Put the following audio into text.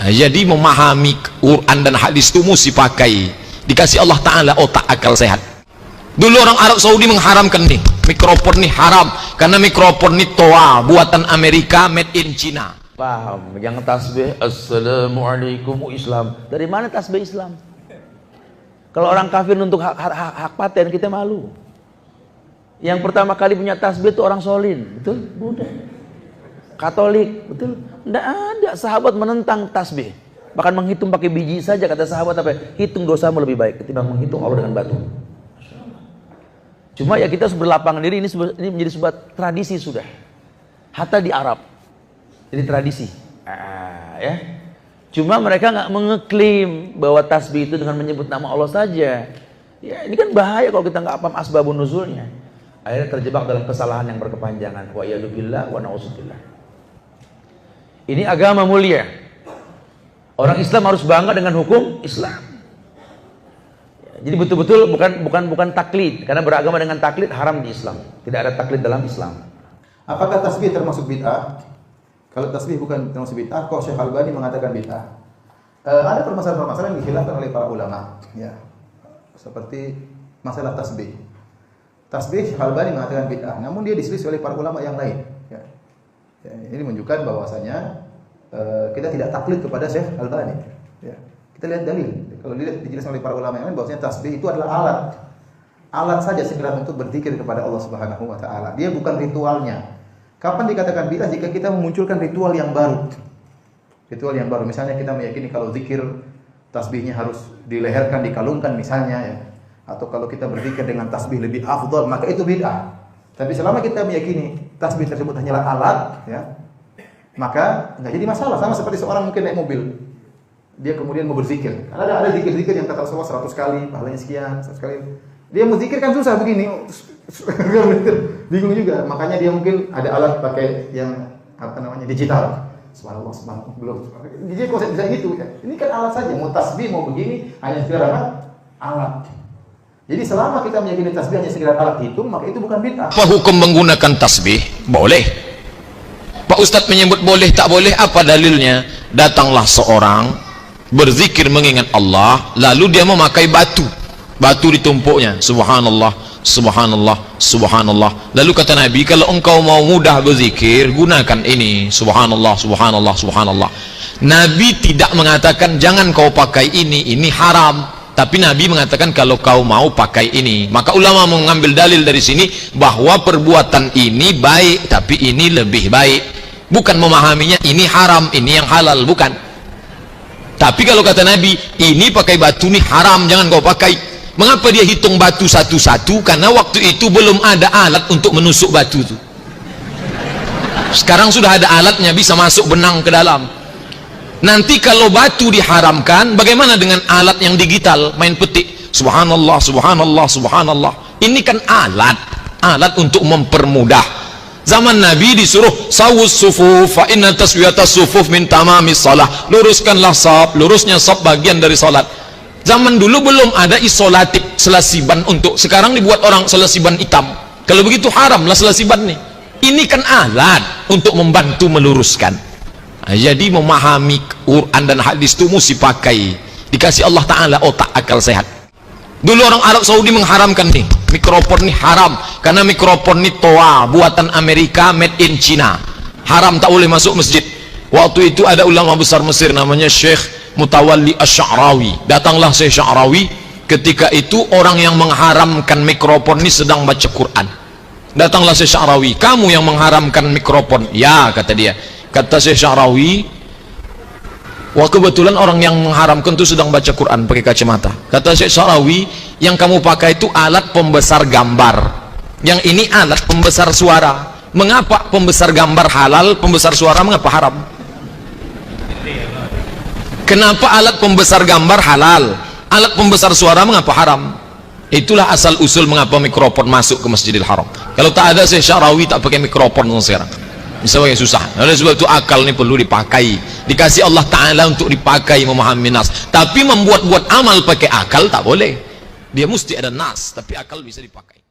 Jadi memahami Quran dan hadis itu mesti pakai, dikasih Allah Ta'ala otak akal sehat. Dulu orang Arab Saudi mengharamkan nih mikrofon nih haram karena mikrofon nih toa buatan Amerika, made in China. Paham? Yang tasbih Assalamualaikum Islam. Dari mana tasbih Islam? Kalau orang kafir untuk hak paten, kita malu. Yang pertama kali punya tasbih itu orang Solin, betul? Buddha, Katolik, betul? Tidak ada sahabat menentang tasbih. Bahkan menghitung pakai biji saja, kata sahabat apa? Hitung dosamu lebih baik ketimbang menghitung Allah dengan batu. Cuma ya kita harus berlapangan diri, ini menjadi sebuah tradisi sudah. Hatta di Arab, jadi tradisi. Ya. Cuma mereka nggak mengeklaim bahwa tasbih itu dengan menyebut nama Allah saja. Ya, ini kan bahaya kalau kita nggak paham asbabun nuzulnya. Akhirnya terjebak dalam kesalahan yang berkepanjangan. Wa iyadzubillah wa na'udzubillah. Ini agama mulia. Orang Islam harus bangga dengan hukum Islam. Jadi betul-betul bukan taklid, karena beragama dengan taklid haram di Islam. Tidak ada taklid dalam Islam. Apakah tasbih termasuk bid'ah? Kalau tasbih bukan termasuk bid'ah, kok Syekh Albani mengatakan bid'ah? Ada permasalahan-permasalahan yang dikhilafkan oleh para ulama, ya. Seperti masalah tasbih. Tasbih Syekh Albani mengatakan bid'ah, namun dia diselisih oleh para ulama yang lain, ya. Ya, ini menunjukkan bahwasanya kita tidak taklid kepada Syekh Albani, ya. Kita lihat dalil. Kalau dilihat dijelaskan oleh para ulama yang lain bahwasanya tasbih itu adalah alat saja segera untuk berzikir kepada Allah Subhanahu wa taala. Dia bukan ritualnya. Kapan dikatakan bid'ah? Jika kita memunculkan ritual yang baru. Ritual yang baru, misalnya kita meyakini kalau zikir tasbihnya harus dileherkan, dikalungkan misalnya, ya. Atau kalau kita berzikir dengan tasbih lebih afdal, maka itu bid'ah. Tapi selama kita meyakini tasbih tersebut hanyalah alat, ya, maka enggak jadi masalah. Sama seperti seorang mungkin naik mobil, dia kemudian mau berzikir. Ada zikir-zikir yang kata Rasulullah 100 kali, pahalanya sekian, 100 kali. Dia mau zikir kan susah begini. Bingung juga. Makanya dia mungkin ada alat pakai yang digital. Subhanallah, subhanallah, belum. Dia kok bisa gitu ya. Ini kan alat saja, mau tasbih mau begini hanya sekedar alat. Jadi selama kita meyakini tasbih hanya sekedar alat hitung, maka itu bukan bid'ah. Apa hukum menggunakan tasbih? Boleh. Pak Ustadz menyebut boleh, tak boleh, apa dalilnya? Datanglah seorang berzikir mengingat Allah, lalu dia memakai batu ditumpuknya, subhanallah, subhanallah, subhanallah. Lalu kata Nabi, kalau engkau mau mudah berzikir, gunakan ini, subhanallah, subhanallah, subhanallah. Nabi tidak mengatakan jangan kau pakai ini haram, tapi Nabi mengatakan kalau kau mau pakai ini. Maka ulama mengambil dalil dari sini bahwa perbuatan ini baik, tapi ini lebih baik. Bukan memahaminya ini haram, ini yang halal, bukan. Tapi kalau kata Nabi, ini pakai batu nih haram, jangan kau pakai. Mengapa dia hitung batu satu-satu? Karena waktu itu belum ada alat untuk menusuk batu itu. Sekarang sudah ada alatnya, bisa masuk benang ke dalam. Nanti kalau batu diharamkan, bagaimana dengan alat yang digital, main petik? Subhanallah, subhanallah, subhanallah. Ini kan alat untuk mempermudah. Zaman Nabi disuruh sawus sufuf fa inna taswiyatas sufuf min tamamis shalah. Luruskanlah saf, lurusnya saf bagian dari salat. Zaman dulu belum ada isolatif selasiban untuk, sekarang dibuat orang selasiban hitam. Kalau begitu haramlah selasiban nih. Ini kan alat untuk membantu meluruskan. Jadi memahami Quran dan hadis itu mesti pakai, dikasih Allah Ta'ala otak akal sehat. Dulu orang Arab Saudi mengharamkan nih mikrofon nih haram karena mikrofon nih toa buatan Amerika, made in China. Haram, tak boleh masuk masjid. Waktu itu ada ulama besar Mesir namanya Syekh Mutawalli Asy-Sya'rawi. Datanglah Syekh Sya'rawi, ketika itu orang yang mengharamkan mikrofon ini sedang baca Quran. Datanglah Syekh Sya'rawi, kamu yang mengharamkan mikrofon? Ya, kata dia. Kata Syekh Sya'rawi, wah kebetulan orang yang mengharamkan itu sedang baca Quran pakai kacamata. Kata Syekh Sya'rawi, yang kamu pakai itu alat pembesar gambar, yang ini alat pembesar suara. Mengapa pembesar gambar halal, pembesar suara mengapa haram? Kenapa alat pembesar gambar halal, alat pembesar suara mengapa haram? Itulah asal usul mengapa mikrofon masuk ke Masjidil Haram. Kalau tak ada Syekh Sya'rawi tak pakai mikrofon sekarang. Misalnya susah. Oleh sebab itu akal ini perlu dipakai. Dikasih Allah Ta'ala untuk dipakai memahami nas. Tapi membuat-buat amal pakai akal tak boleh. Dia mesti ada nas, tapi akal bisa dipakai.